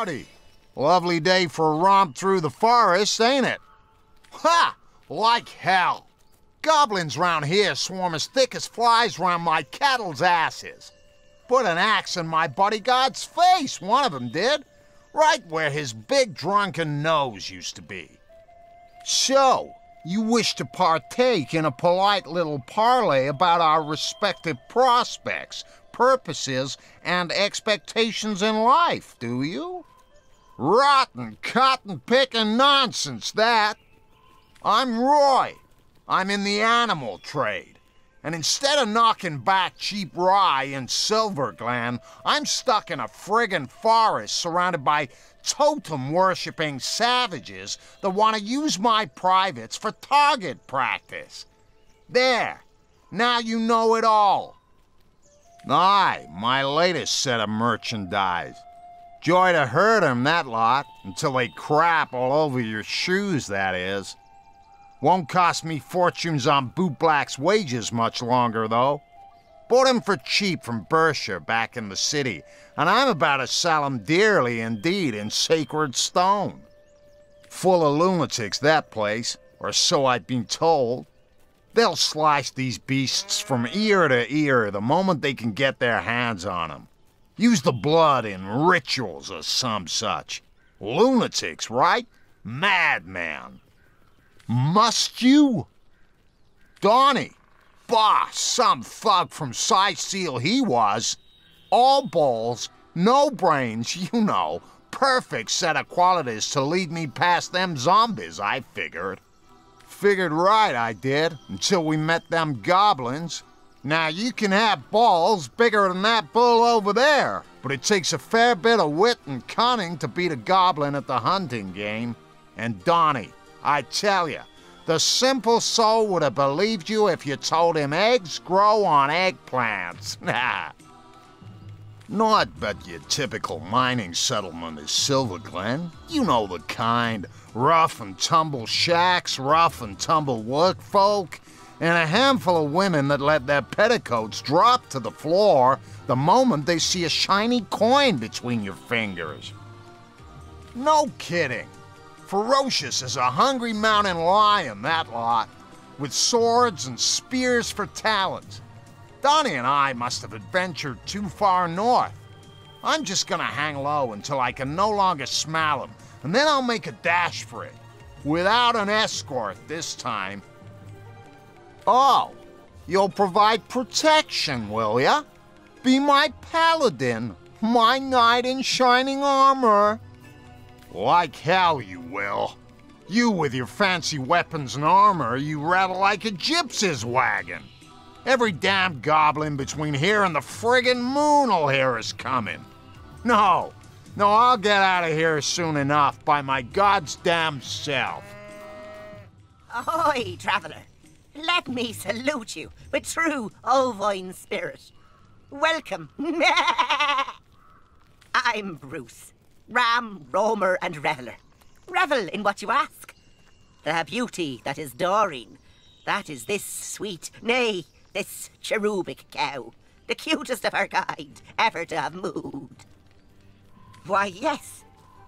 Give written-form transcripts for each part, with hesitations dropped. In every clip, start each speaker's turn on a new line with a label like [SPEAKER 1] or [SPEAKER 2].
[SPEAKER 1] Howdy. Lovely day for a romp through the forest, ain't it? Ha! Like hell. Goblins round here swarm as thick as flies round my cattle's asses. Put an axe in my bodyguard's face, one of them did. Right where his big drunken nose used to be. So, you wish to partake in a polite little parley about our respective prospects, purposes, and expectations in life, do you? Rotten, cotton-picking nonsense, that. I'm Roy. I'm in the animal trade. And instead of knocking back cheap rye in Silver Glen, I'm stuck in a friggin' forest surrounded by totem-worshipping savages that want to use my privates for target practice. There. Now you know it all. Aye, my latest set of merchandise. Joy to herd 'em, that lot, until they crap all over your shoes, that is. Won't cost me fortunes on bootblack's wages much longer, though. Bought 'em for cheap from Berkshire back in the city, and I'm about to sell 'em dearly indeed in sacred stone. Full of lunatics, that place, or so I've been told. They'll slice these beasts from ear to ear the moment they can get their hands on 'em. Use the blood in rituals or some such. Lunatics, right? Madman. Must you? Donnie. Bah, some thug from Seal he was. All balls, no brains, you know. Perfect set of qualities to lead me past them zombies, I figured. Figured right, I did, until we met them goblins. Now, you can have balls bigger than that bull over there, but it takes a fair bit of wit and cunning to beat a goblin at the hunting game. And Donnie, I tell you, the simple soul would have believed you if you told him eggs grow on eggplants. Not but your typical mining settlement is Silver Glen. You know the kind. Rough and tumble shacks, rough and tumble workfolk, and a handful of women that let their petticoats drop to the floor the moment they see a shiny coin between your fingers. No kidding. Ferocious as a hungry mountain lion, that lot, with swords and spears for talons. Donnie and I must have adventured too far north. I'm just gonna hang low until I can no longer smell him, and then I'll make a dash for it. Without an escort this time. Oh, you'll provide protection, will ya? Be my paladin, my knight in shining armor. Like hell you will. You with your fancy weapons and armor, you rattle like a gypsy's wagon. Every damn goblin between here and the friggin' moon'll hear us coming. No, I'll get out of here soon enough by my God's damn self.
[SPEAKER 2] Ahoy, traveller. Let me salute you with true ovine spirit. Welcome. I'm Bruce, ram, roamer, and reveller. Revel in what you ask. The beauty that is Doreen, that is this sweet, nay, this cherubic cow, the cutest of her kind ever to have moved. Why, yes,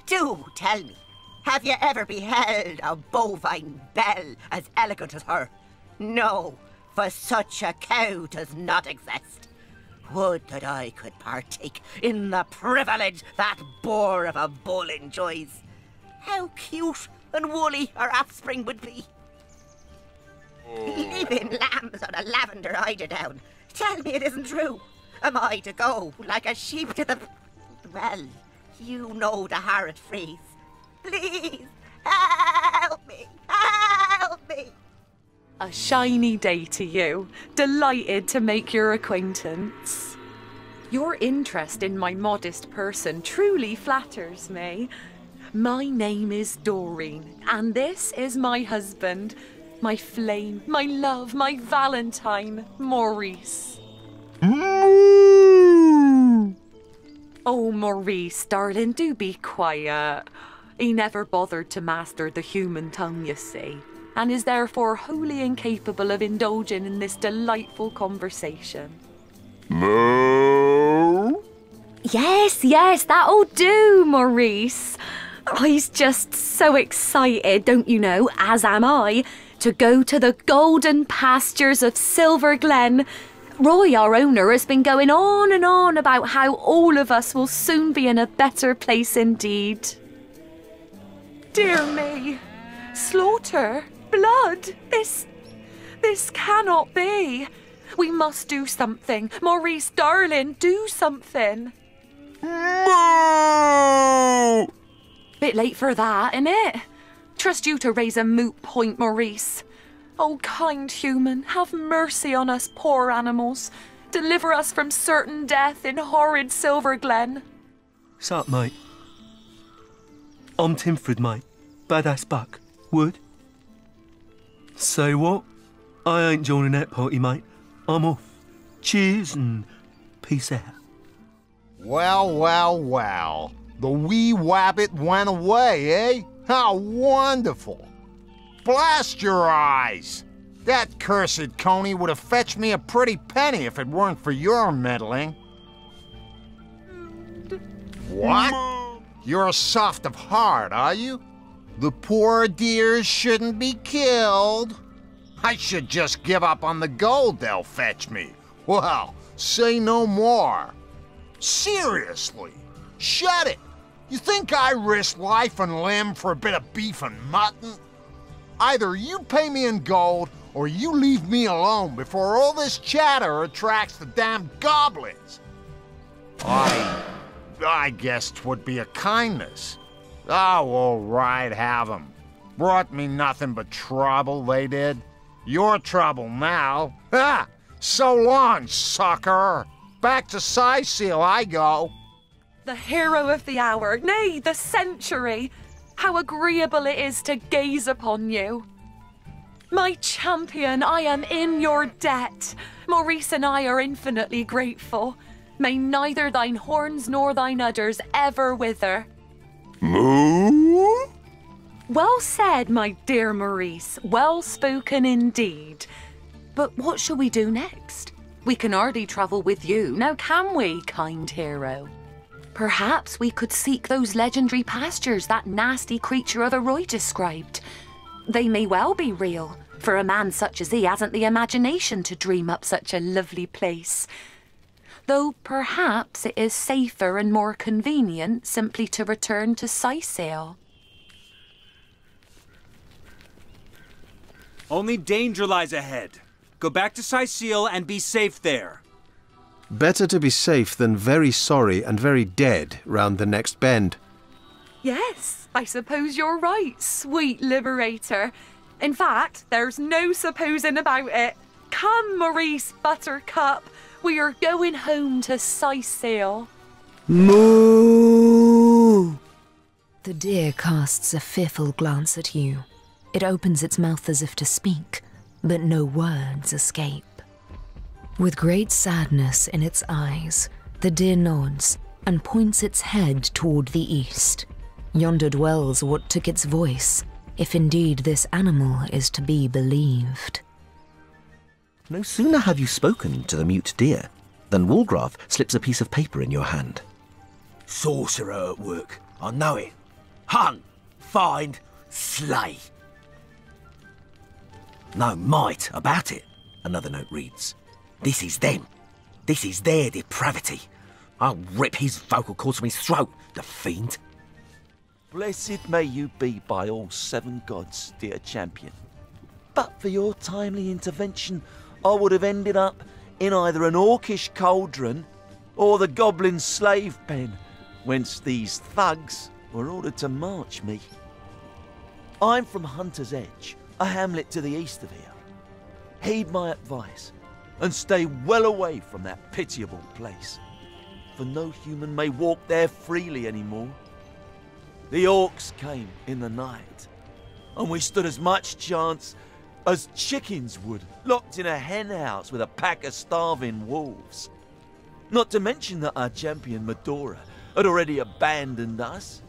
[SPEAKER 2] do tell me, have you ever beheld a bovine belle as elegant as her? No, for such a cow does not exist. Would that I could partake in the privilege that boar of a bull enjoys. How cute and woolly her offspring would be. Leaving lambs on a lavender eiderdown. Tell me it isn't true. Am I to go like a sheep to the... Well, you know the Harrod freeze. Please, help me, help me.
[SPEAKER 3] A shiny day to you. Delighted to make your acquaintance. Your interest in my modest person truly flatters me. My name is Doreen, and this is my husband, my flame, my love, my Valentine, Maurice. Oh, Maurice, darling, do be quiet. He never bothered to master the human tongue, you see, and is therefore wholly incapable of indulging in this delightful conversation.
[SPEAKER 1] Moo?
[SPEAKER 3] Yes, that'll do, Maurice. I's just so excited, don't you know, as am I, to go to the golden pastures of Silver Glen. Roy, our owner, has been going on and on about how all of us will soon be in a better place indeed. Dear me, slaughter, blood, this cannot be. We must do something. Maurice, darling, do something.
[SPEAKER 1] Moo!
[SPEAKER 3] Bit late for that, innit? Trust you to raise a moot point, Maurice. Oh, kind human, have mercy on us poor animals. Deliver us from certain death in horrid Silver Glen.
[SPEAKER 4] Sup, mate? I'm Timford, mate. Badass buck. Wood? Say what? I ain't joining that party, mate. I'm off. Cheers and peace out.
[SPEAKER 1] Well. The wee wabbit went away, eh? How wonderful. Blast your eyes! That cursed coney would have fetched me a pretty penny if it weren't for your meddling. What? You're soft of heart, are you? The poor dears shouldn't be killed. I should just give up on the gold they'll fetch me. Well, say no more. Seriously, shut it. You think I risk life and limb for a bit of beef and mutton? Either you pay me in gold, or you leave me alone before all this chatter attracts the damn goblins. I guess 'twould be a kindness. Oh, all right, have 'em. Brought me nothing but trouble, they did. Your trouble now. Ha! So long, sucker. Back to Sicil I go.
[SPEAKER 3] The hero of the hour, nay, the century. How agreeable it is to gaze upon you. My champion, I am in your debt. Maurice and I are infinitely grateful. May neither thine horns nor thine udders ever wither.
[SPEAKER 1] Moo?
[SPEAKER 3] Well said, my dear Maurice. Well spoken indeed. But what shall we do next? We can hardly travel with you, now can we, kind hero? Perhaps we could seek those legendary pastures that nasty creature of a Roy described. They may well be real, for a man such as he hasn't the imagination to dream up such a lovely place. Though perhaps it is safer and more convenient simply to return to Sicil.
[SPEAKER 5] Only danger lies ahead. Go back to Sicil and be safe there.
[SPEAKER 6] Better to be safe than very sorry and very dead round the next bend.
[SPEAKER 3] Yes, I suppose you're right, sweet liberator. In fact, there's no supposing about it. Come, Maurice Buttercup. We are going home to Sicil.
[SPEAKER 6] Moo!
[SPEAKER 7] The deer casts a fearful glance at you. It opens its mouth as if to speak, but no words escape. With great sadness in its eyes, the deer nods and points its head toward the east. Yonder dwells what took its voice, if indeed this animal is to be believed.
[SPEAKER 8] No sooner have you spoken to the mute deer than Walgraf slips a piece of paper in your hand.
[SPEAKER 9] Sorcerer at work, I know it. Hunt, find, slay. No might about it, another note reads. This is them. This is their depravity. I'll rip his vocal cords from his throat, the fiend.
[SPEAKER 10] Blessed may you be by all seven gods, dear champion. But for your timely intervention, I would have ended up in either an orcish cauldron or the goblin slave pen, whence these thugs were ordered to march me. I'm from Hunter's Edge, a hamlet to the east of here. Heed my advice and stay well away from that pitiable place, for no human may walk there freely anymore. The orcs came in the night, and we stood as much chance as chickens would, locked in a hen house with a pack of starving wolves. Not to mention that our champion Medora had already abandoned us.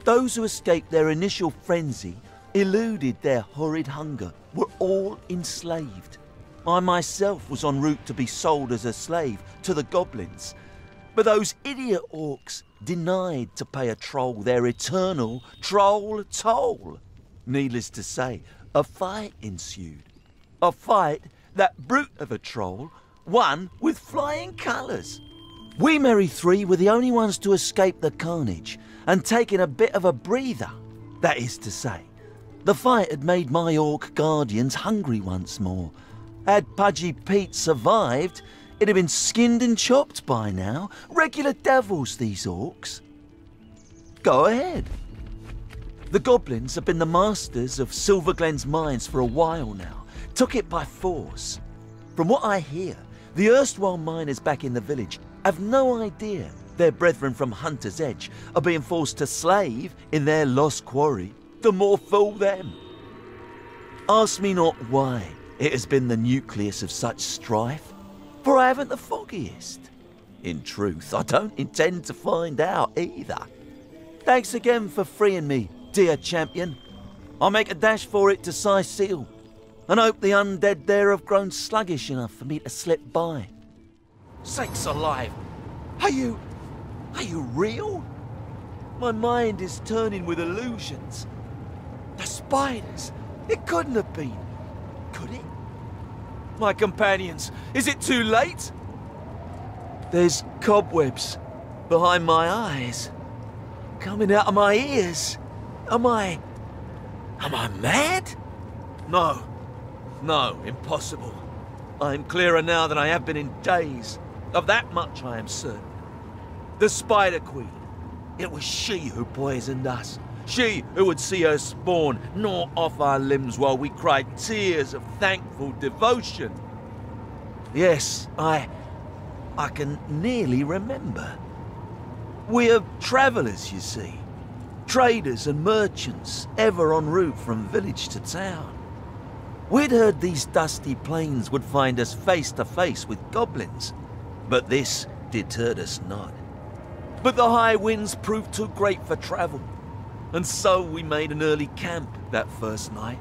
[SPEAKER 10] Those who escaped their initial frenzy, eluded their horrid hunger, were all enslaved. I myself was en route to be sold as a slave to the goblins, But those idiot orcs denied to pay a troll their eternal troll toll. Needless to say, a fight ensued. A fight that brute of a troll won with flying colours. We merry three were the only ones to escape the carnage and taking a bit of a breather. That is to say, the fight had made my orc guardians hungry once more. Had Pudgy Pete survived, it'd have been skinned and chopped by now. Regular devils, these orcs. Go ahead. The goblins have been the masters of Silverglen's mines for a while now. Took it by force. From what I hear, the erstwhile miners back in the village have no idea their brethren from Hunter's Edge are being forced to slave in their lost quarry. The more fool them. Ask me not why it has been the nucleus of such strife, for I haven't the foggiest. In truth, I don't intend to find out either. Thanks again for freeing me, dear champion. I'll make a dash for it to Seal, and hope the undead there have grown sluggish enough for me to slip by. Sakes alive! Are you real? My mind is turning with illusions. The spiders, it couldn't have been, could it? My companions, is it too late? There's cobwebs behind my eyes, coming out of my ears. Am I mad? No, impossible. I am clearer now than I have been in days. Of that much I am certain. The Spider Queen, it was she who poisoned us. She who would see her spawn gnaw off our limbs while we cried tears of thankful devotion. Yes, I can nearly remember. We are travellers, you see. Traders and merchants, ever en route from village to town. We'd heard these dusty plains would find us face to face with goblins, but this deterred us not. But the high winds proved too great for travel, and so we made an early camp that first night.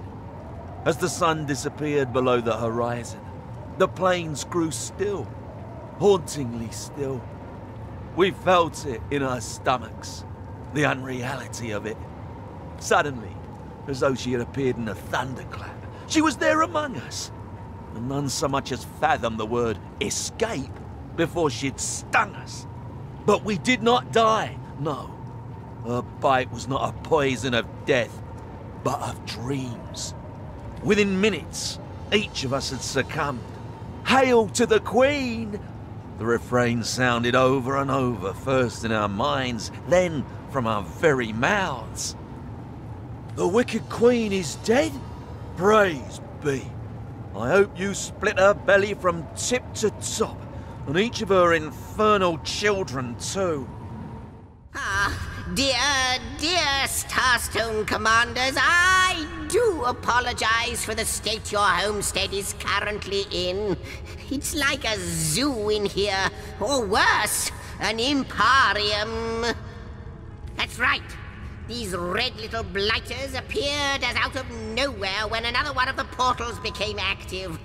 [SPEAKER 10] As the sun disappeared below the horizon, the plains grew still, hauntingly still. We felt it in our stomachs, the unreality of it. Suddenly, as though she had appeared in a thunderclap, she was there among us, and none so much as fathomed the word escape before she'd stung us. But we did not die, no. Her bite was not a poison of death, but of dreams. Within minutes, each of us had succumbed. Hail to the Queen! The refrain sounded over and over, first in our minds, then from our very mouths. The wicked Queen is dead? Praise be. I hope you split her belly from tip to top, and each of her infernal children too.
[SPEAKER 2] Dear Starstone Commanders, I do apologize for the state your homestead is currently in. It's like a zoo in here, or worse, an imparium. That's right. These red little blighters appeared as out of nowhere when another one of the portals became active.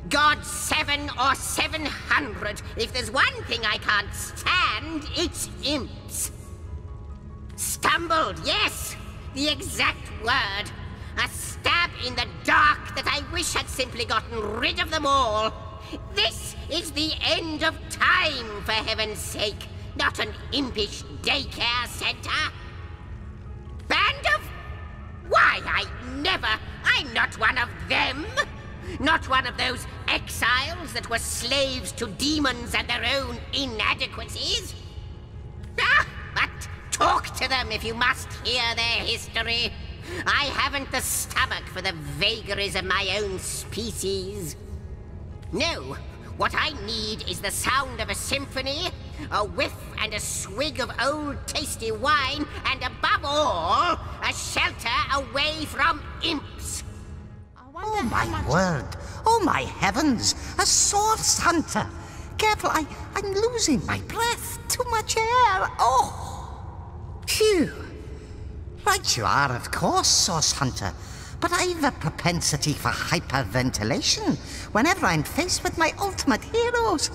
[SPEAKER 2] God 7 or 700, if there's one thing I can't stand, it's imps. Stumbled, yes, the exact word. A stab in the dark that I wish had simply gotten rid of them all. This is the end of time, for heaven's sake, not an impish daycare center. Band of... Why, I'm not one of them. Not one of those exiles that were slaves to demons and their own inadequacies. But talk to them if you must hear their history. I haven't the stomach for the vagaries of my own species. No, what I need is the sound of a symphony, a whiff and a swig of old tasty wine, and above all, a shelter away from imps.
[SPEAKER 11] Oh my word! Oh my heavens! A source hunter! Careful, I'm losing my breath. Too much air. Oh! Phew! Right you are, of course, source hunter. But I've a propensity for hyperventilation whenever I'm faced with my ultimate heroes.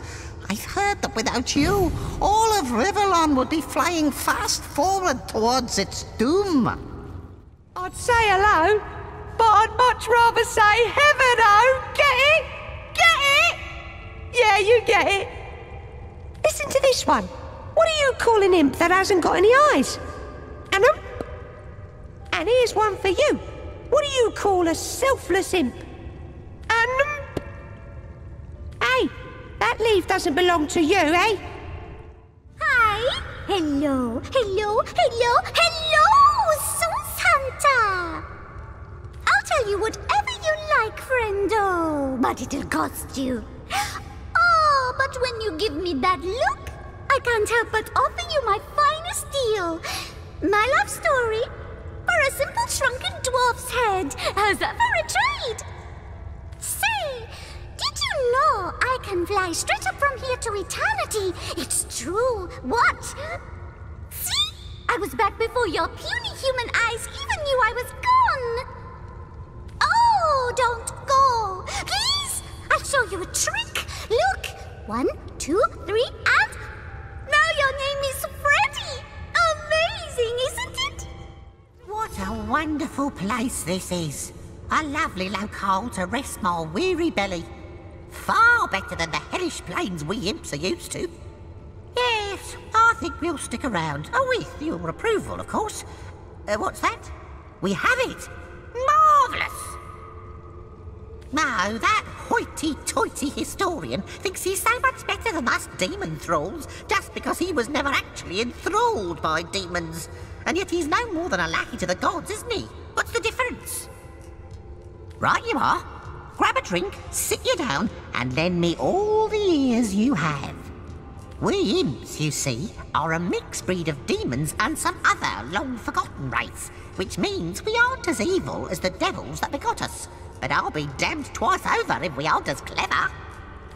[SPEAKER 11] I've heard that without you, all of Riverland would be flying fast forward towards its doom.
[SPEAKER 12] I'd say hello, but I'd much rather say heaven-o! Get it? Get it? Yeah, you get it. Listen to this one. What do you call an imp that hasn't got any eyes? An imp? And here's one for you. What do you call a selfless imp? An imp? Hey, that leaf doesn't belong to you, eh?
[SPEAKER 13] Hi. Hello, hello, hello, hello, Sauce Hunter. I'll tell you whatever you like, friendo, but it'll cost you. Oh, but when you give me that look, I can't help but offer you my finest deal. My love story for a simple shrunken dwarf's head. How's that for a trade? Say, did you know I can fly straight up from here to eternity? It's true. What? See? I was back before your puny human eyes even knew I was gone. Oh, don't go. Please, I'll show you a trick. Look. 1, 2, 3, and... now your name is Freddy. Amazing, isn't it?
[SPEAKER 11] What a wonderful place this is. A lovely locale to rest my weary belly. Far better than the hellish plains we imps are used to. Yes, I think we'll stick around. Oh, with your approval, of course. What's that? We have it. Marvellous. No, that hoity-toity historian thinks he's so much better than us demon thralls just because he was never actually enthralled by demons. And yet he's no more than a lackey to the gods, isn't he? What's the difference? Right you are. Grab a drink, sit you down, and lend me all the ears you have. We imps, you see, are a mixed breed of demons and some other long-forgotten race, which means we aren't as evil as the devils that begot us. But I'll be damned twice over if we aren't as clever.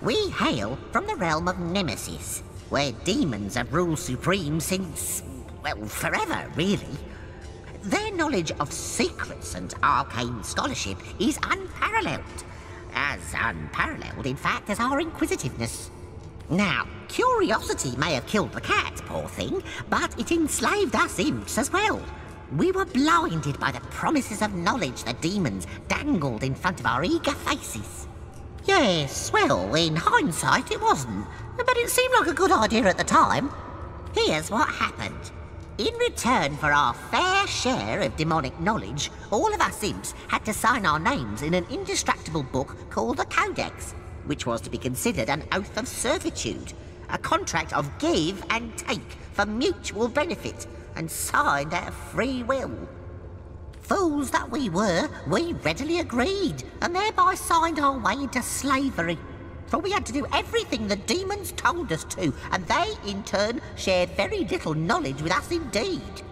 [SPEAKER 11] We hail from the realm of Nemesis, where demons have ruled supreme since, well, forever, really. Their knowledge of secrets and arcane scholarship is unparalleled. As unparalleled, in fact, as our inquisitiveness. Now, curiosity may have killed the cat, poor thing, but it enslaved us imps as well. We were blinded by the promises of knowledge the demons dangled in front of our eager faces. Yes, well, in hindsight it wasn't, but it seemed like a good idea at the time. Here's what happened. In return for our fair share of demonic knowledge, all of us imps had to sign our names in an indestructible book called the Codex, which was to be considered an oath of servitude, a contract of give and take for mutual benefit, and signed out of free will. Fools that we were, we readily agreed, and thereby signed our way into slavery. For we had to do everything the demons told us to, and they, in turn, shared very little knowledge with us indeed.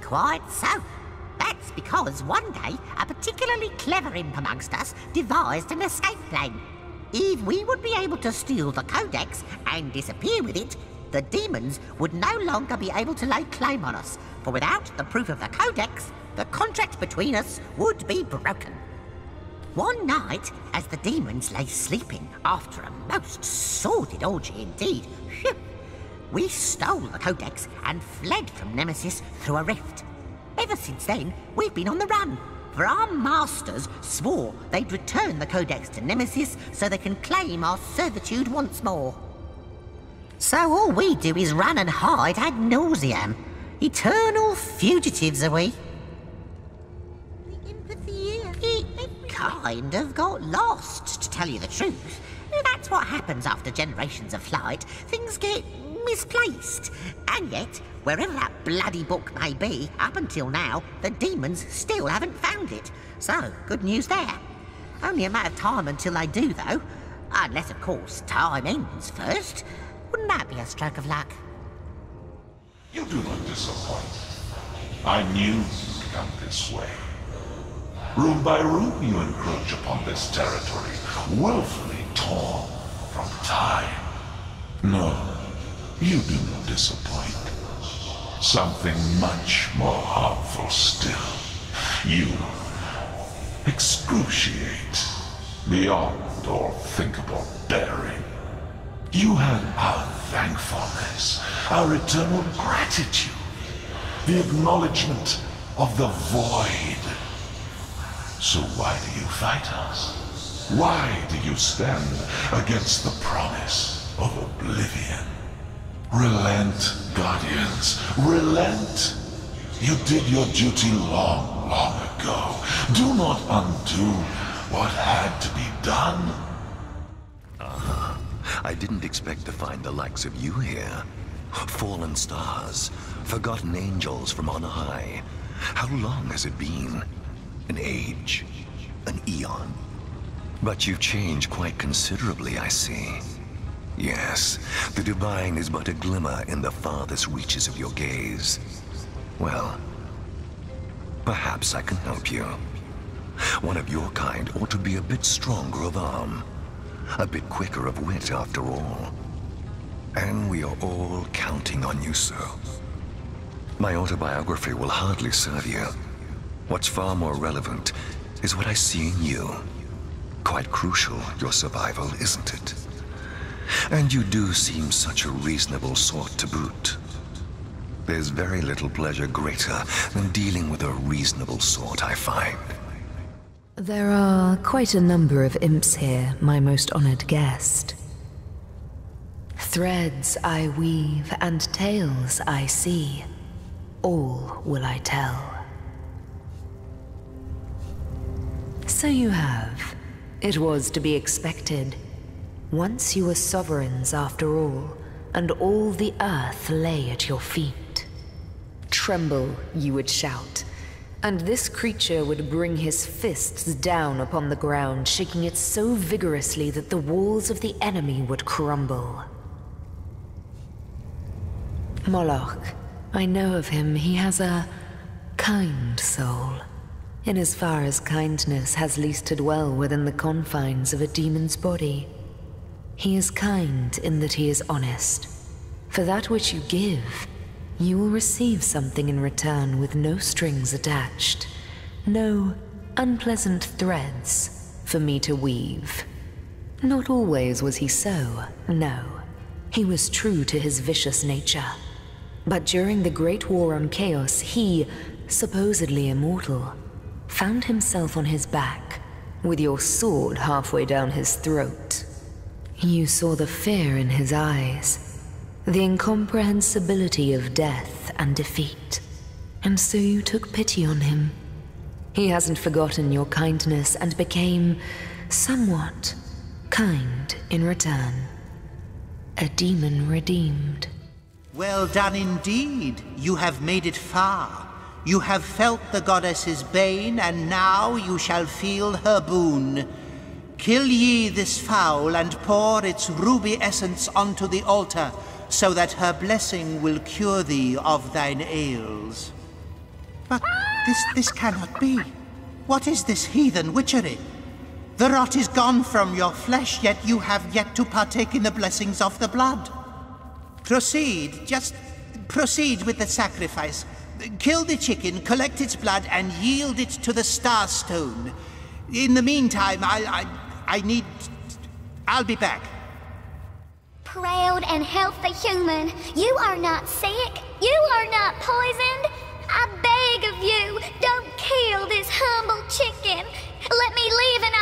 [SPEAKER 11] Quite so. That's because one day, a particularly clever imp amongst us devised an escape plan. If we would be able to steal the Codex and disappear with it, the demons would no longer be able to lay claim on us, for without the proof of the Codex, the contract between us would be broken. One night, as the demons lay sleeping after a most sordid orgy indeed, we stole the Codex and fled from Nemesis through a rift. Ever since then, we've been on the run, for our masters swore they'd return the Codex to Nemesis so they can claim our servitude once more. So all we do is run and hide ad nauseam. Eternal fugitives are we. It kind of got lost, to tell you the truth. That's what happens after generations of flight. Things get misplaced. And yet, wherever that bloody book may be, up until now, the demons still haven't found it. So, good news there. Only a matter of time until they do, though. Unless, of course, time ends first. Wouldn't that be a stroke of luck?
[SPEAKER 14] You do not disappoint. I knew you'd come this way. Room by room you encroach upon this territory, willfully torn from time. No, you do not disappoint. Something much more harmful still. You excruciate beyond all thinkable daring. You had our thankfulness, our eternal gratitude, the acknowledgement of the void. So why do you fight us? Why do you stand against the promise of oblivion? Relent, Guardians, relent! You did your duty long, long ago. Do not undo what had to be done.
[SPEAKER 15] I didn't expect to find the likes of you here. Fallen stars, forgotten angels from on high. How long has it been? An age, an eon. But you've changed quite considerably, I see. Yes, the divine is but a glimmer in the farthest reaches of your gaze. Well, perhaps I can help you. One of your kind ought to be a bit stronger of arm. A bit quicker of wit, after all. And we are all counting on you, sir. My autobiography will hardly serve you. What's far more relevant is what I see in you. Quite crucial, your survival, isn't it? And you do seem such a reasonable sort to boot. There's very little pleasure greater than dealing with a reasonable sort, I find.
[SPEAKER 7] There are quite a number of imps here, my most honored guest. Threads I weave and tales I see. All will I tell. So you have. It was to be expected. Once you were sovereigns after all, and all the earth lay at your feet. Tremble, you would shout, and this creature would bring his fists down upon the ground, shaking it so vigorously that the walls of the enemy would crumble. Moloch, I know of him, he has a kind soul, in as far as kindness has least to dwell within the confines of a demon's body. He is kind in that he is honest. For that which you give, you will receive something in return with no strings attached, no unpleasant threads for me to weave. Not always was he so, no. He was true to his vicious nature. But during the Great War on Chaos, he, supposedly immortal, found himself on his back, with your sword halfway down his throat. You saw the fear in his eyes, the incomprehensibility of death and defeat, and so you took pity on him. He hasn't forgotten your kindness and became somewhat kind in return. A demon redeemed.
[SPEAKER 16] Well done indeed. You have made it far. You have felt the goddess's bane, and now you shall feel her boon. Kill ye this fowl and pour its ruby essence onto the altar, so that her blessing will cure thee of thine ails. But this cannot be. What is this heathen witchery? The rot is gone from your flesh, yet you have yet to partake in the blessings of the blood. Proceed, just proceed with the sacrifice. Kill the chicken, collect its blood, and yield it to the Star Stone. In the meantime, I'll be back.
[SPEAKER 13] Proud and healthy human, you are not sick, you are not poisoned. I beg of you, don't kill this humble chicken. Let me live and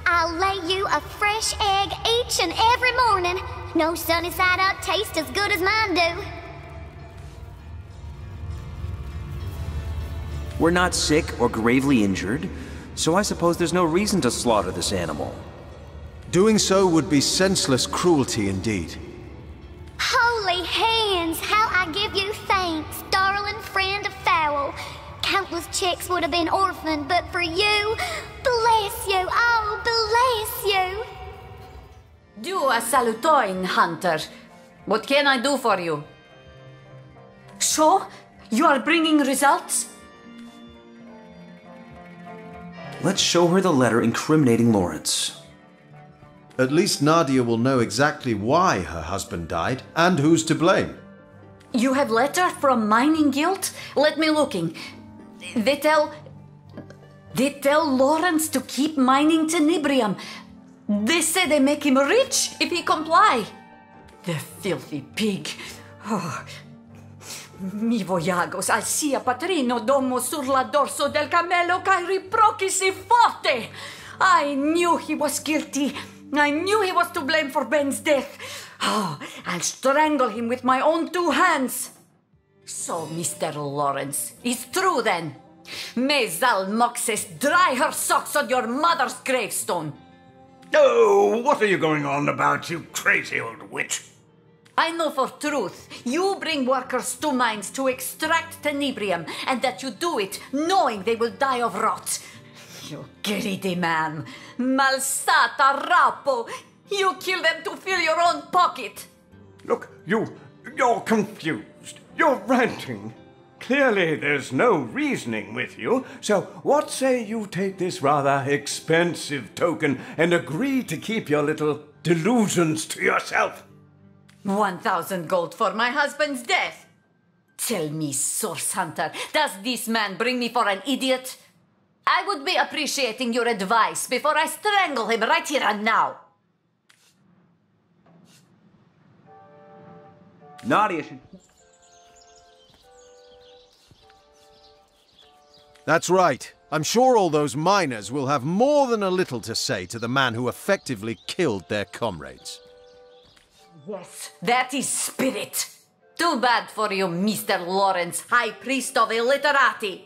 [SPEAKER 13] I'll lay you a fresh egg each and every morning. No sunny side up tastes as good as mine do.
[SPEAKER 5] We're not sick or gravely injured, so I suppose there's no reason to slaughter this animal.
[SPEAKER 6] Doing so would be senseless cruelty indeed.
[SPEAKER 13] Holy hands, how I give you thanks, darling friend of fowl. Countless chicks would have been orphaned, but for you, bless you, oh, bless you.
[SPEAKER 17] Do a salutoin, Hunter. What can I do for you? So, you are bringing results?
[SPEAKER 5] Let's show her the letter incriminating Lawrence.
[SPEAKER 6] At least Nadia will know exactly why her husband died, and who's to blame.
[SPEAKER 17] You have letter from mining guild? Let me looking. They tell Lawrence to keep mining tenebrium. They say they make him rich if he comply. The filthy pig. Oh. Mi voyagos al sia patrino domo sur la dorso del camelo cae riprochi si forte. I knew he was guilty. I knew he was to blame for Ben's death. Oh, I'll strangle him with my own 2 hands. So, Mr. Lawrence, it's true then. May Zalmoxis dry her socks on your mother's gravestone.
[SPEAKER 18] Oh, what are you going on about, you crazy old witch?
[SPEAKER 17] I know for truth you bring workers to mines to extract tenebrium, and that you do it knowing they will die of rot. You greedy man. Malsata rapo. You kill them to fill your own pocket.
[SPEAKER 18] Look, you're confused. You're ranting. Clearly there's no reasoning with you, so what say you take this rather expensive token and agree to keep your little delusions to yourself?
[SPEAKER 17] 1,000 gold for my husband's death. Tell me, Source Hunter, does this man bring me for an idiot? I would be appreciating your advice before I strangle him right here and now.
[SPEAKER 5] Nadia.
[SPEAKER 6] That's right. I'm sure all those miners will have more than a little to say to the man who effectively killed their comrades.
[SPEAKER 17] Yes, that is spirit. Too bad for you, Mr. Lawrence, High Priest of Illiterati.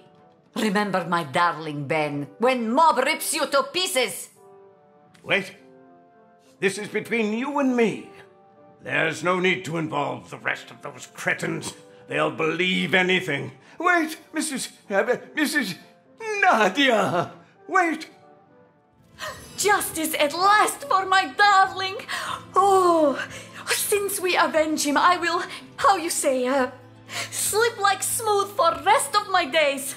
[SPEAKER 17] Remember my darling Ben, when mob rips you to pieces.
[SPEAKER 18] Wait. This is between you and me. There's no need to involve the rest of those cretins. They'll believe anything. Wait, Mrs. Nadia! Wait!
[SPEAKER 17] Justice at last for my darling! Oh, since we avenge him, I will, how you say, slip like smooth for rest of my days.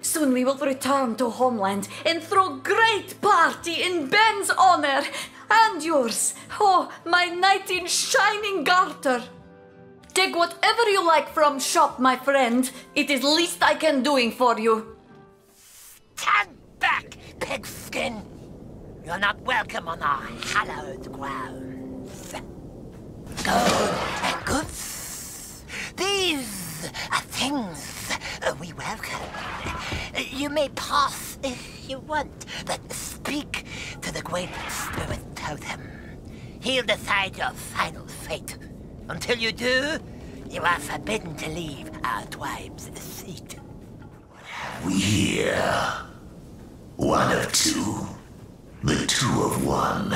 [SPEAKER 17] Soon we will return to homeland and throw great party in Ben's honor and yours. Oh, my knight in shining garter. Take whatever you like from shop, my friend. It is least I can doing for you.
[SPEAKER 2] Stand back, pigskin! You're not welcome on our hallowed grounds. Gold and goods. These are things we welcome. You may pass if you want, but speak to the Great Spirit Totem. He'll decide your final fate. Until you do, you are forbidden to leave our tribe's seat.
[SPEAKER 15] We hear. One of two. The two of one.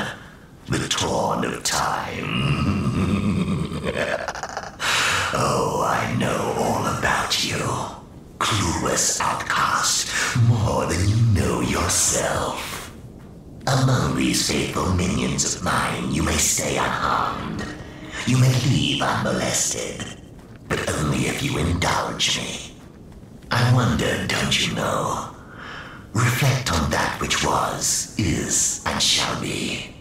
[SPEAKER 15] The torn of time. Oh, I know all about you. Clueless outcast, more than you know yourself. Among these faithful minions of mine, you may stay unharmed. You may leave unmolested, but only if you indulge me. I wonder, don't you know? Reflect on that which was, is, and shall be.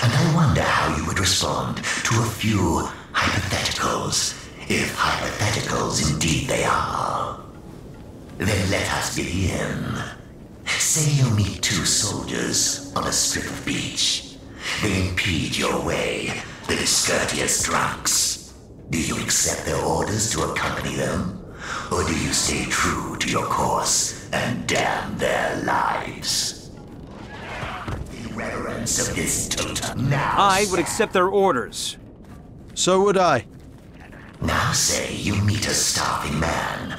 [SPEAKER 15] And I wonder how you would respond to a few hypotheticals, if hypotheticals indeed they are. Then let us begin. Say you meet 2 soldiers on a strip of beach. They impede your way, the discourteous drunks. Do you accept their orders to accompany them? Or do you stay true to your course and damn their lives? In reverence of this totem now.
[SPEAKER 5] I would accept their orders.
[SPEAKER 6] So would I.
[SPEAKER 15] Now say you meet a starving man.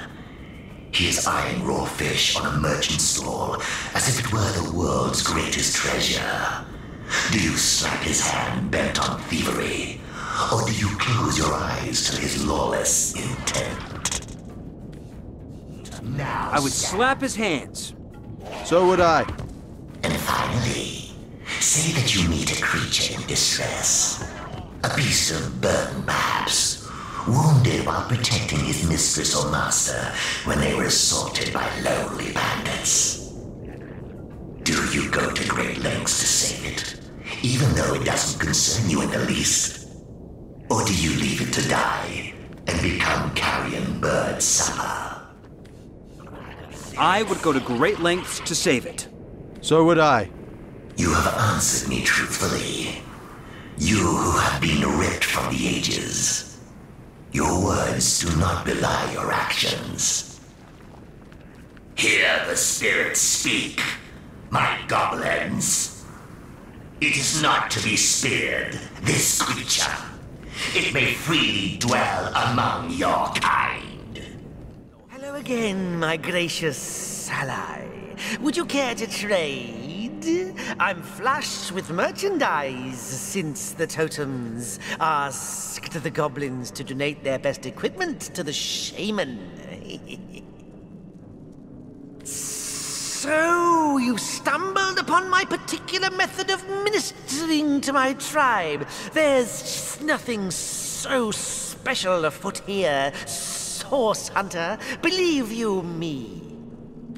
[SPEAKER 15] He is eyeing raw fish on a merchant stall as if it were the world's greatest treasure. Do you slap his hand bent on thievery? Or do you close your eyes to his lawless intent? Now
[SPEAKER 5] I would slap his hands.
[SPEAKER 6] So would I.
[SPEAKER 15] And finally, say that you meet a creature in distress. A beast of burden, perhaps. Wounded while protecting his mistress or master when they were assaulted by lonely bandits. Do you go to great lengths to save it, even though it doesn't concern you in the least? Or do you leave it to die and become carrion bird supper?
[SPEAKER 5] I would go to great lengths to save it.
[SPEAKER 6] So would I.
[SPEAKER 15] You have answered me truthfully. You who have been ripped from the ages. Your words do not belie your actions. Hear the spirits speak, my goblins. It is not to be speared, this creature. It may freely dwell among your kind.
[SPEAKER 9] Hello again, my gracious ally. Would you care to trade? I'm flush with merchandise since the totems asked the goblins to donate their best equipment to the shaman. So, you stumbled upon my particular method of ministering to my tribe. There's just nothing so special afoot here, Source Hunter. Believe you me.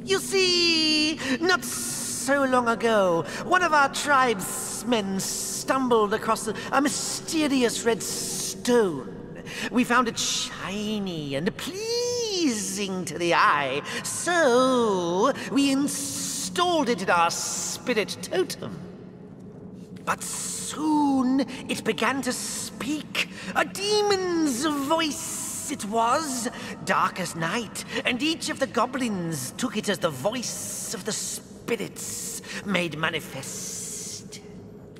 [SPEAKER 9] You see, not so long ago, one of our tribesmen stumbled across a mysterious red stone. We found it shiny and pleasing to the eye, so we installed it in our spirit totem. But soon it began to speak. A demon's voice it was, dark as night, and each of the goblins took it as the voice of the spirits made manifest.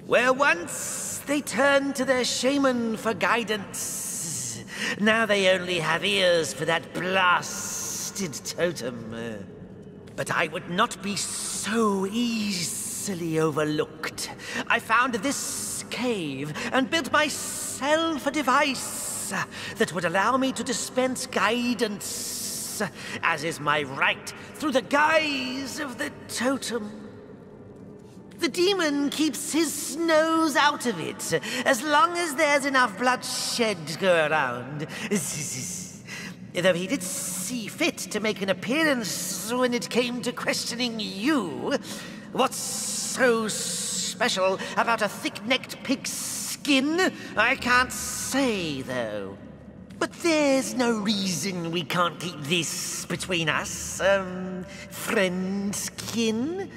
[SPEAKER 9] Where once they turned to their shaman for guidance, now they only have ears for that blasted totem. But I would not be so easily overlooked. I found this cave and built myself a device that would allow me to dispense guidance, as is my right, through the guise of the totem. The demon keeps his nose out of it, as long as there's enough bloodshed to go around. Though he did see fit to make an appearance when it came to questioning you. What's so special about a thick-necked pig's skin? I can't say, though. But there's no reason we can't keep this between us, friendskin.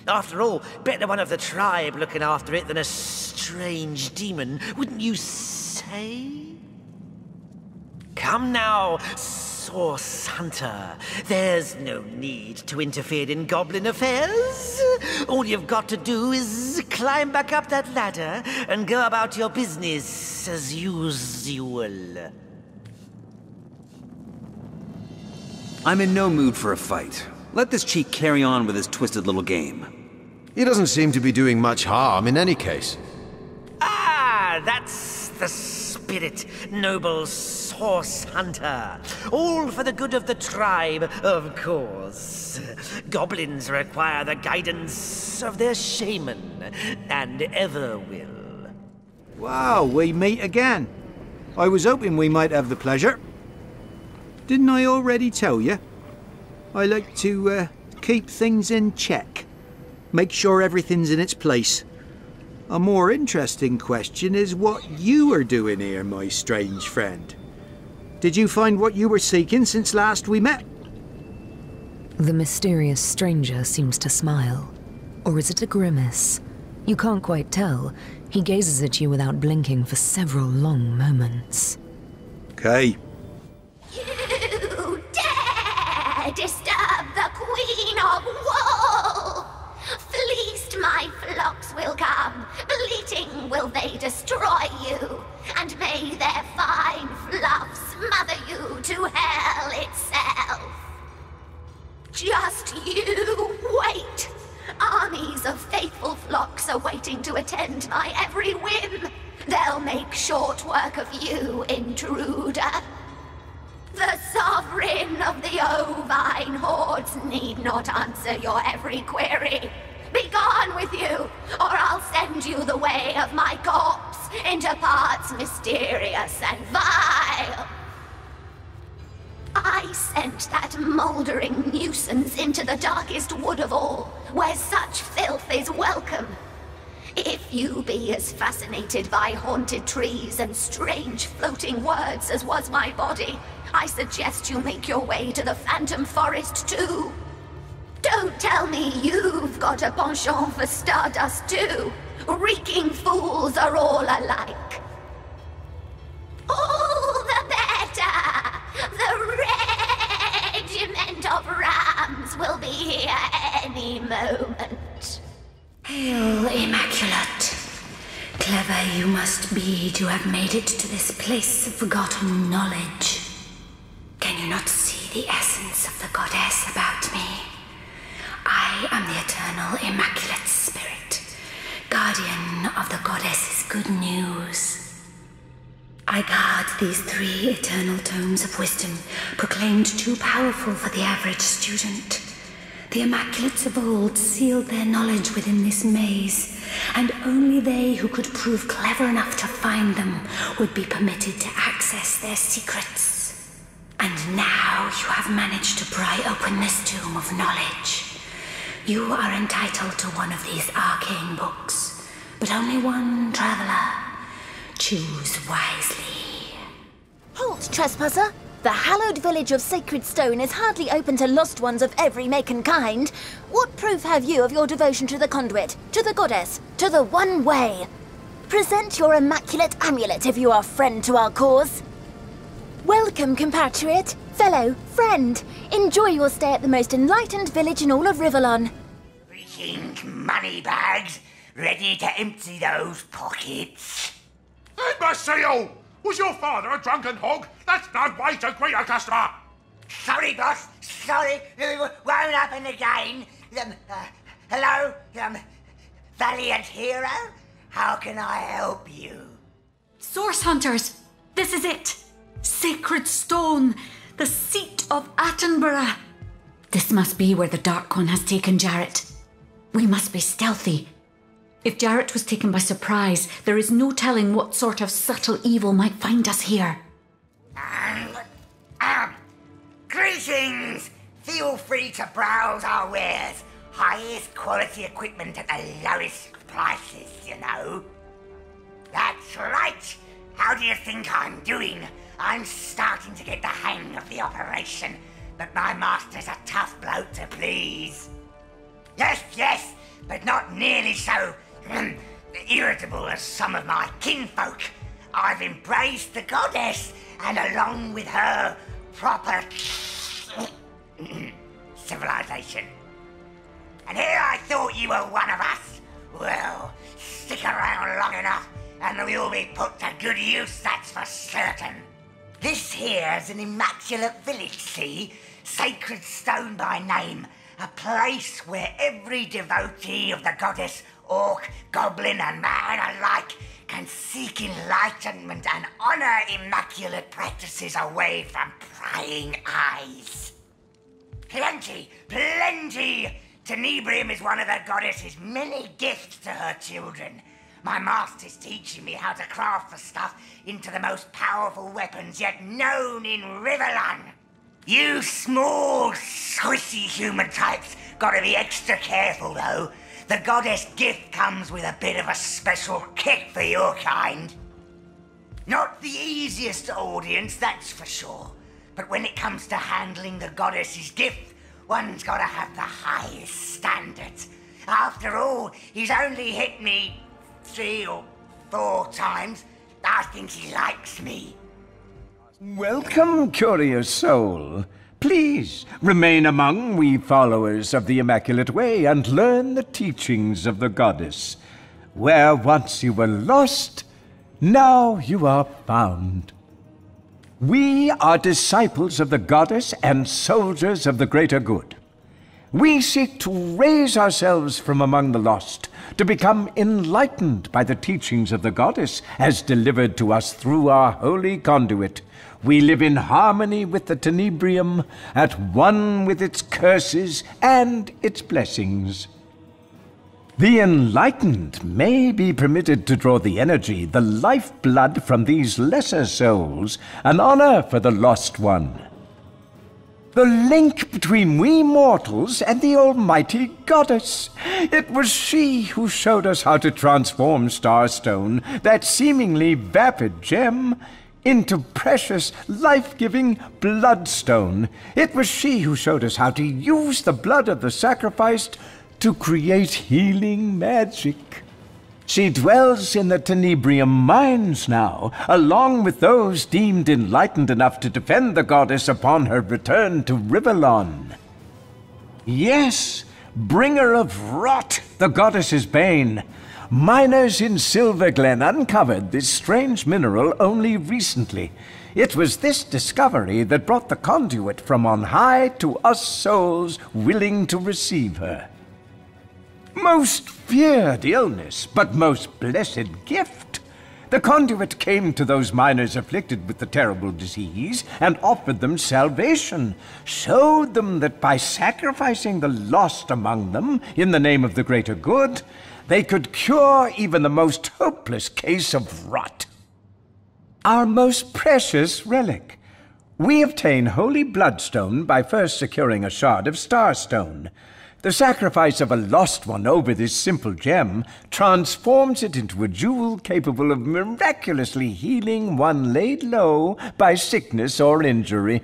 [SPEAKER 9] After all, better one of the tribe looking after it than a strange demon, wouldn't you say? Come now, Source Hunter. There's no need to interfere in goblin affairs. All you've got to do is climb back up that ladder and go about your business as usual.
[SPEAKER 5] I'm in no mood for a fight. Let this cheat carry on with his twisted little game.
[SPEAKER 6] He doesn't seem to be doing much harm in any case.
[SPEAKER 9] Ah, that's the spirit, noble Source Hunter. All for the good of the tribe, of course. Goblins require the guidance of their shaman, and ever will.
[SPEAKER 19] Wow, we meet again. I was hoping we might have the pleasure. Didn't I already tell you? I like to keep things in check. Make sure everything's in its place. A more interesting question is what you are doing here, my strange friend. Did you find what you were seeking since last we met?
[SPEAKER 7] The mysterious stranger seems to smile. Or is it a grimace? You can't quite tell. He gazes at you without blinking for several long moments.
[SPEAKER 19] Okay.
[SPEAKER 13] You dare disturb the Queen of Woe! Fleeced my flocks will come, bleating will they destroy you, and may their fine fluff smother you to hell itself. Just you wait! Armies of faithful flocks are waiting to attend my every whim. They'll make short work of you, intruder. The sovereign of the ovine hordes need not answer your every query. Be gone with you, or I'll send you the way of my corpse into parts mysterious and vile. I sent that mouldering nuisance into the darkest wood of all, where such filth is welcome. If you be as fascinated by haunted trees and strange floating words as was my body, I suggest you make your way to the Phantom Forest too. Don't tell me you've got a penchant for stardust too. reeking fools are all alike. All the better! The regiment of rams will be here any moment.
[SPEAKER 20] Hail, Immaculate. Clever you must be to have made it to this place of forgotten knowledge. Can you not see the essence of the goddess about me? I am the eternal Immaculate Spirit, guardian of the goddess's good news. I guard these 3 eternal tomes of wisdom, proclaimed too powerful for the average student. The Immaculates of old sealed their knowledge within this maze, and only they who could prove clever enough to find them would be permitted to access their secrets. And now you have managed to pry open this tomb of knowledge. You are entitled to one of these arcane books, but only one, traveler. Choose wisely.
[SPEAKER 21] Halt, trespasser! The hallowed village of Sacred Stone is hardly open to lost ones of every make and kind. What proof have you of your devotion to the conduit, to the goddess, to the one way? Present your immaculate amulet if you are friend to our cause. Welcome, compatriot, fellow, friend. Enjoy your stay at the most enlightened village in all of Rivalon.
[SPEAKER 22] Think money bags, ready to empty those pockets.
[SPEAKER 14] Imbecile! Was your father a drunken hog? That's no way to greet a customer!
[SPEAKER 22] Sorry, boss. Sorry. Won't happen again. Hello? Valiant hero? How can I help you?
[SPEAKER 17] Source Hunters! This is it! Sacred Stone, the seat of Attenborough. This must be where the Dark One has taken Jarrett. We must be stealthy. If Jarrett was taken by surprise, there is no telling what sort of subtle evil might find us here.
[SPEAKER 22] Greetings! Feel free to browse our wares. Highest quality equipment at the lowest prices, you know. That's right. How do you think I'm doing? I'm starting to get the hang of the operation, but my master's a tough bloke to please. Yes, but not nearly so irritable as some of my kinfolk. I've embraced the goddess, and along with her, proper civilization. And here I thought you were one of us. Well, stick around long enough, and we'll be put to good use, that's for certain. This here's an immaculate village, see? Sacred Stone by name. A place where every devotee of the goddess, orc, goblin, and man alike can seek enlightenment and honor immaculate practices away from prying eyes. Plenty! Tenebrium is one of the goddess's many gifts to her children. My master's teaching me how to craft the stuff into the most powerful weapons yet known in Rivalon. You small, squishy human types gotta be extra careful, though. The goddess gift comes with a bit of a special kick for your kind. Not the easiest audience, that's for sure. But when it comes to handling the goddess's gift, one's gotta have the highest standards. After all, he's only hit me 3 or 4 times. I think he likes me.
[SPEAKER 18] Welcome, curious soul. Please remain among we followers of the Immaculate Way and learn the teachings of the goddess. Where once you were lost, now you are found. We are disciples of the goddess and soldiers of the greater good. We seek to raise ourselves from among the lost, to become enlightened by the teachings of the goddess as delivered to us through our holy conduit. We live in harmony with the Tenebrium, at one with its curses and its blessings. The enlightened may be permitted to draw the energy, the lifeblood from these lesser souls, an honor for the lost one. The link between we mortals and the almighty goddess. It was she who showed us how to transform Starstone, that seemingly vapid gem, into precious, life-giving bloodstone. It was she who showed us how to use the blood of the sacrificed to create healing magic. She dwells in the Tenebrium mines now, along with those deemed enlightened enough to defend the goddess upon her return to Rivellon. Yes, bringer of rot, the goddess's bane. Miners in Silverglen uncovered this strange mineral only recently. It was this discovery that brought the conduit from on high to us souls willing to receive her. Most feared illness, but most blessed gift. The conduit came to those miners afflicted with the terrible disease and offered them salvation, showed them that by sacrificing the lost among them in the name of the greater good, they could cure even the most hopeless case of rot. Our most precious relic. We obtain holy bloodstone by first securing a shard of starstone. The sacrifice of a lost one over this simple gem transforms it into a jewel capable of miraculously healing one laid low by sickness or injury.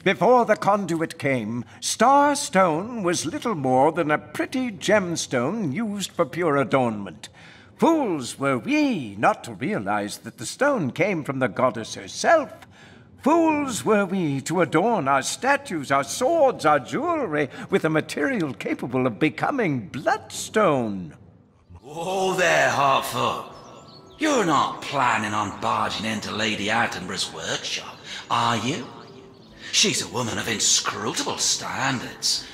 [SPEAKER 18] Before the conduit came, starstone was little more than a pretty gemstone used for pure adornment. Fools were we not to realize that the stone came from the goddess herself. Fools were we to adorn our statues, our swords, our jewelry with a material capable of becoming bloodstone.
[SPEAKER 1] Oh there, Hartfoot. You're not planning on barging into Lady Attenborough's workshop, are you? She's a woman of inscrutable standards,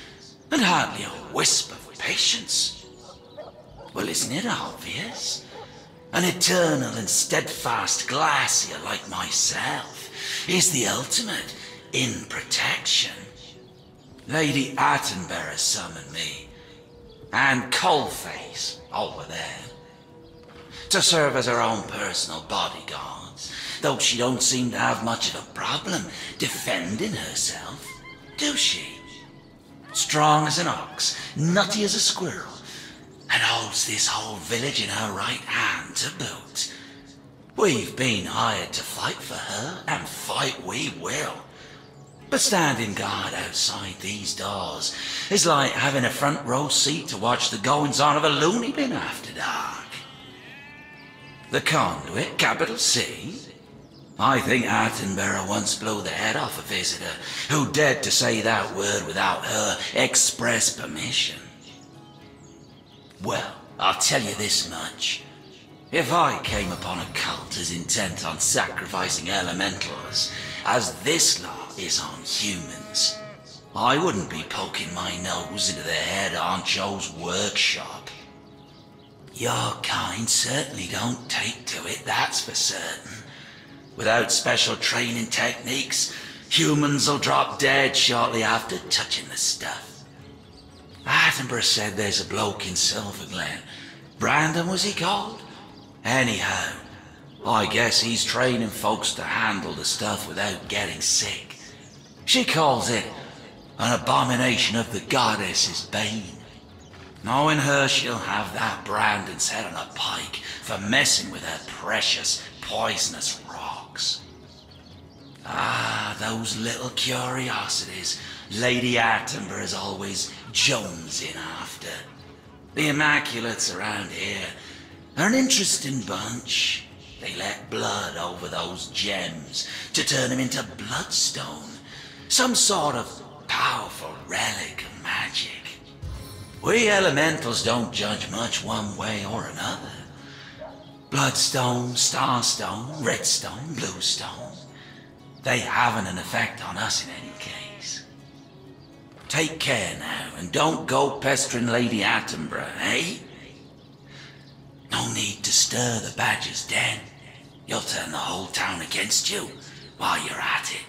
[SPEAKER 1] and hardly a wisp of patience. Well, isn't it obvious? An eternal and steadfast glacier like myself is the ultimate in protection. Lady Attenborough summoned me, and Coalface over there, to serve as her own personal bodyguards, though she don't seem to have much of a problem defending herself, do she? Strong as an ox, nutty as a squirrel, and holds this whole village in her right hand to boot. We've been hired to fight for her, and fight we will. But standing guard outside these doors is like having a front row seat to watch the goings-on of a loony bin after dark. The conduit, capital C? I think Attenborough once blew the head off a visitor who dared to say that word without her express permission. Well, I'll tell you this much. If I came upon a cult as intent on sacrificing elementals as this lot is on humans, I wouldn't be poking my nose into the head honcho's workshop. Your kind certainly don't take to it, that's for certain. Without special training techniques, humans will drop dead shortly after touching the stuff. Attenborough said there's a bloke in Silverglen. Brandon, was he called? Anyhow, I guess he's training folks to handle the stuff without getting sick. She calls it an abomination of the goddess's bane. Knowing her, she'll have that Brandon's head on a pike for messing with her precious, poisonous rocks. Ah, those little curiosities Lady Attenborough's always jonesing after. The Immaculates around here are an interesting bunch. They let blood over those gems to turn them into bloodstone, some sort of powerful relic of magic. We elementals don't judge much one way or another. Bloodstone, starstone, redstone, bluestone. They haven't an effect on us in any case. Take care now, and don't go pestering Lady Attenborough, eh? No need to stir the Badger's den. You'll turn the whole town against you while you're at it.